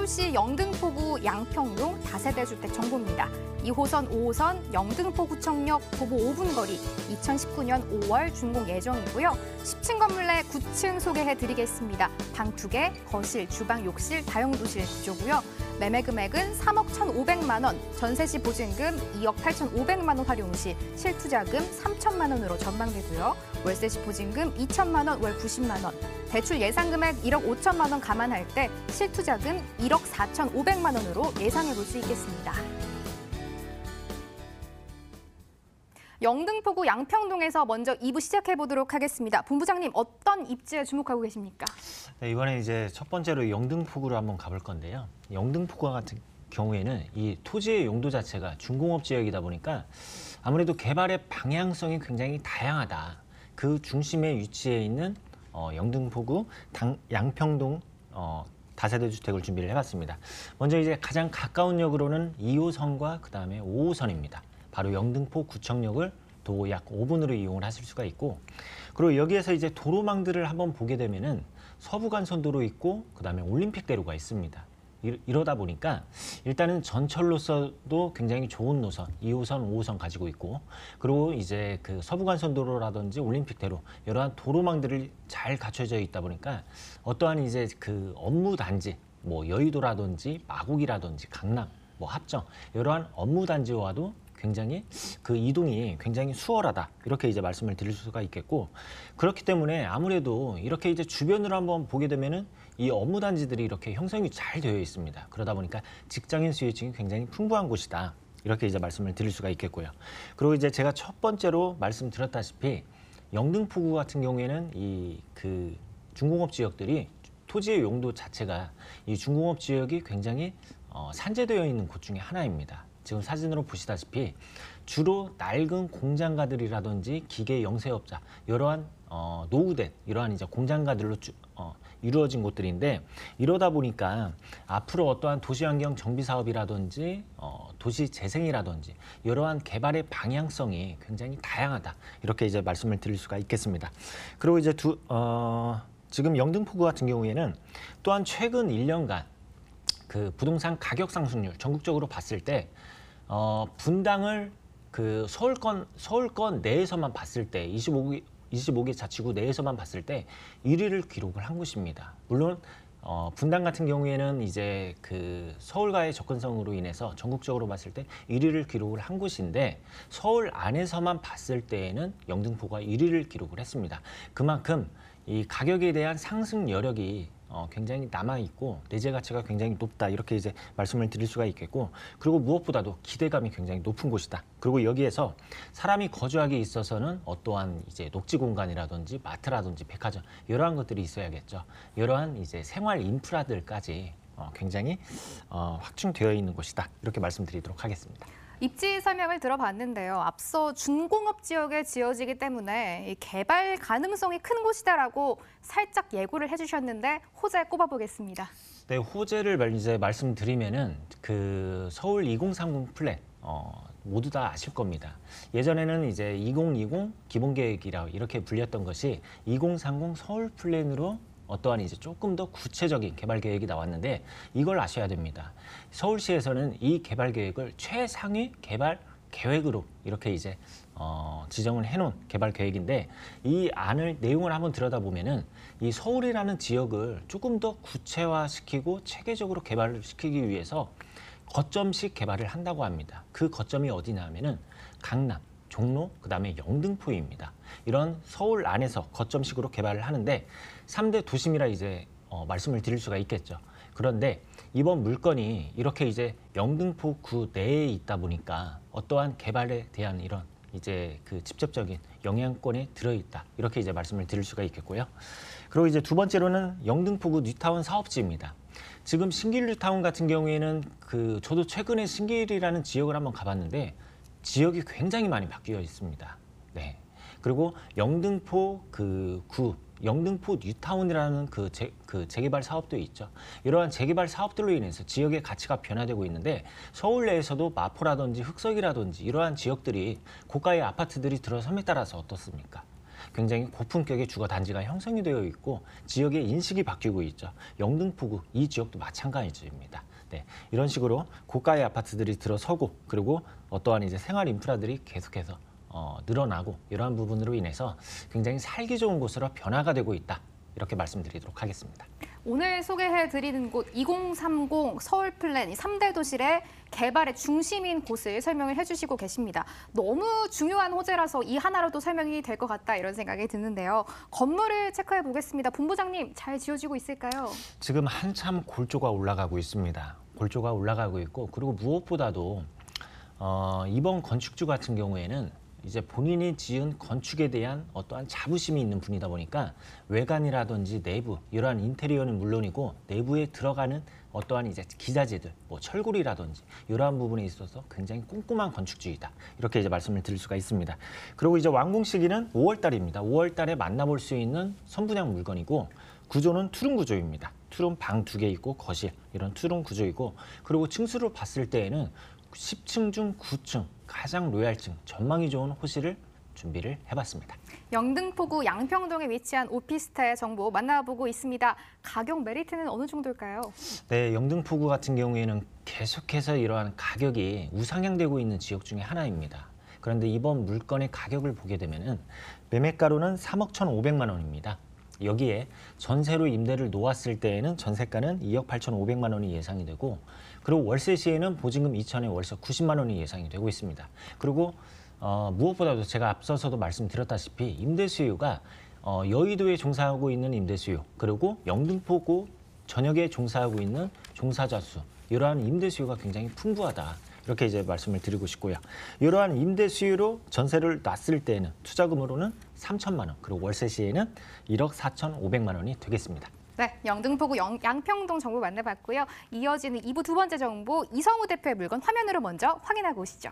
서울시 영등포구 양평동 다세대 주택 정보입니다. 2호선, 5호선 영등포구청역 도보 5분 거리 2019년 5월 준공 예정이고요. 10층 건물 내 9층 소개해드리겠습니다. 방 2개, 거실, 주방, 욕실, 다용도실 구조고요. 매매 금액은 3억 1,500만 원, 전세 시 보증금 2억 8,500만 원 활용 시 실투자금 3천만 원으로 전망되고요. 월세 시 보증금 2천만 원, 월 90만 원, 대출 예상 금액 1억 5천만 원 감안할 때 실투자금 1억 4,500만 원으로 예상해 볼 수 있겠습니다. 영등포구 양평동에서 먼저 2부 시작해 보도록 하겠습니다. 본부장님, 어떤 입지에 주목하고 계십니까? 네, 이번에 이제 첫 번째로 영등포구로 한번 가볼 건데요. 영등포구 같은 경우에는 이 토지의 용도 자체가 중공업 지역이다 보니까 아무래도 개발의 방향성이 굉장히 다양하다. 그 중심에 위치해 있는 영등포구 양평동 다세대 주택을 준비를 해봤습니다. 먼저 이제 가장 가까운 역으로는 2호선과 그다음에 5호선입니다. 바로 영등포 구청역을 도보 약 5분으로 이용을 하실 수가 있고, 그리고 여기에서 이제 도로망들을 한번 보게 되면은 서부간선도로 있고 그다음에 올림픽대로가 있습니다. 이러다 보니까 일단은 전철로서도 굉장히 좋은 노선 2호선, 5호선 가지고 있고, 그리고 이제 그 서부간선도로라든지 올림픽대로 이러한 도로망들이 잘 갖춰져 있다 보니까 어떠한 이제 그 업무 단지, 뭐 여의도라든지 마곡이라든지 강남, 뭐 합정 이러한 업무 단지와도 굉장히 그 이동이 굉장히 수월하다, 이렇게 이제 말씀을 드릴 수가 있겠고, 그렇기 때문에 아무래도 이렇게 이제 주변으로 한번 보게 되면은 이 업무 단지들이 이렇게 형성이 잘 되어 있습니다. 그러다 보니까 직장인 수요층이 굉장히 풍부한 곳이다, 이렇게 이제 말씀을 드릴 수가 있겠고요. 그리고 이제 제가 첫 번째로 말씀드렸다시피 영등포구 같은 경우에는 이 그 중공업 지역들이 토지의 용도 자체가 이 중공업 지역이 굉장히 산재되어 있는 곳 중에 하나입니다. 지금 사진으로 보시다시피 주로 낡은 공장가들이라든지 기계 영세업자, 이러한 노후된 이러한 이제 공장가들로 이루어진 곳들인데, 이러다 보니까 앞으로 어떠한 도시환경 정비 사업이라든지 도시 재생이라든지 이러한 개발의 방향성이 굉장히 다양하다, 이렇게 이제 말씀을 드릴 수가 있겠습니다. 그리고 이제 지금 영등포구 같은 경우에는 또한 최근 1년간 그 부동산 가격 상승률 전국적으로 봤을 때 분당을 그 서울권 내에서만 봤을 때 25개 자치구 내에서만 봤을 때 1위를 기록을 한 곳입니다. 물론 분당 같은 경우에는 이제 그 서울과의 접근성으로 인해서 전국적으로 봤을 때 1위를 기록을 한 곳인데, 서울 안에서만 봤을 때에는 영등포가 1위를 기록을 했습니다. 그만큼 이 가격에 대한 상승 여력이 굉장히 남아있고 내재 가치가 굉장히 높다, 이렇게 이제 말씀을 드릴 수가 있겠고, 그리고 무엇보다도 기대감이 굉장히 높은 곳이다. 그리고 여기에서 사람이 거주하기 있어서는 어떠한 이제 녹지 공간이라든지 마트라든지 백화점 이러한 것들이 있어야겠죠. 이러한 이제 생활 인프라들까지 굉장히 확충되어 있는 곳이다, 이렇게 말씀드리도록 하겠습니다. 입지 설명을 들어봤는데요. 앞서 준공업 지역에 지어지기 때문에 개발 가능성이 큰 곳이다라고 살짝 예고를 해주셨는데 호재 꼽아보겠습니다. 네, 호재를 이제 말씀드리면은 그 서울 2030 플랜 모두 다 아실 겁니다. 예전에는 이제 2020 기본계획이라 이렇게 불렸던 것이 2030 서울 플랜으로 어떠한 이제 조금 더 구체적인 개발 계획이 나왔는데, 이걸 아셔야 됩니다. 서울시에서는 이 개발 계획을 최상위 개발 계획으로 이렇게 이제 지정을 해놓은 개발 계획인데, 이 안을 내용을 한번 들여다보면은 이 서울이라는 지역을 조금 더 구체화시키고 체계적으로 개발을 시키기 위해서 거점식 개발을 한다고 합니다. 그 거점이 어디냐면은 강남, 종로, 그다음에 영등포입니다. 이런 서울 안에서 거점식으로 개발을 하는데 3대 도심이라 이제 말씀을 드릴 수가 있겠죠. 그런데 이번 물건이 이렇게 이제 영등포구 내에 있다 보니까 어떠한 개발에 대한 이런 이제 그 직접적인 영향권에 들어있다, 이렇게 이제 말씀을 드릴 수가 있겠고요. 그리고 이제 두 번째로는 영등포구 뉴타운 사업지입니다. 지금 신길 뉴타운 같은 경우에는 저도 최근에 신길이라는 지역을 한번 가봤는데 지역이 굉장히 많이 바뀌어 있습니다. 네. 그리고 영등포 영등포 뉴타운이라는 재개발 사업도 있죠. 이러한 재개발 사업들로 인해서 지역의 가치가 변화되고 있는데, 서울 내에서도 마포라든지 흑석이라든지 이러한 지역들이 고가의 아파트들이 들어섬에 따라서 어떻습니까? 굉장히 고품격의 주거 단지가 형성이 되어 있고 지역의 인식이 바뀌고 있죠. 영등포구 이 지역도 마찬가지입니다. 네, 이런 식으로 고가의 아파트들이 들어서고 그리고 어떠한 이제 생활 인프라들이 계속해서 늘어나고 이러한 부분으로 인해서 굉장히 살기 좋은 곳으로 변화가 되고 있다. 이렇게 말씀드리도록 하겠습니다. 오늘 소개해드리는 곳 2030 서울 플랜 3대 도시의 개발의 중심인 곳을 설명을 해주시고 계십니다. 너무 중요한 호재라서 이 하나로도 설명이 될 것 같다 이런 생각이 드는데요. 건물을 체크해 보겠습니다. 본부장님 잘 지어지고 있을까요? 지금 한참 골조가 올라가고 있습니다. 골조가 올라가고 있고 그리고 무엇보다도 이번 건축주 같은 경우에는 이제 본인이 지은 건축에 대한 어떠한 자부심이 있는 분이다 보니까 외관이라든지 내부 이러한 인테리어는 물론이고 내부에 들어가는 어떠한 이제 기자재들, 뭐 철골이라든지 이러한 부분에 있어서 굉장히 꼼꼼한 건축주의다. 이렇게 이제 말씀을 드릴 수가 있습니다. 그리고 이제 완공 시기는 5월 달입니다. 5월 달에 만나볼 수 있는 선분양 물건이고 구조는 투룸 구조입니다. 투룸 방 2개 있고 거실 이런 투룸 구조이고 그리고 층수를 봤을 때에는 10층 중 9층 가장 로얄층 전망이 좋은 호실을 준비를 해봤습니다. 영등포구 양평동에 위치한 오피스텔 정보 만나보고 있습니다. 가격 메리트는 어느 정도일까요? 네, 영등포구 같은 경우에는 계속해서 이러한 가격이 우상향되고 있는 지역 중에 하나입니다. 그런데 이번 물건의 가격을 보게 되면은 매매가로는 3억 1,500만 원입니다. 여기에 전세로 임대를 놓았을 때에는 전세가는 2억 8,500만 원이 예상이 되고 그리고 월세 시에는 보증금 2천에 월세 90만 원이 예상이 되고 있습니다. 그리고 무엇보다도 제가 앞서서도 말씀드렸다시피 임대 수요가 여의도에 종사하고 있는 임대 수요 그리고 영등포구 전역에 종사하고 있는 종사자 수 이러한 임대 수요가 굉장히 풍부하다. 이렇게 이제 말씀을 드리고 싶고요. 이러한 임대 수요로 전세를 놨을 때는 투자금으로는 3천만 원, 그리고 월세 시에는 1억 4,500만 원이 되겠습니다. 네, 영등포구 양평동 정보 만나봤고요. 이어지는 2부 두 번째 정보 이성우 대표의 물건 화면으로 먼저 확인하고 오시죠.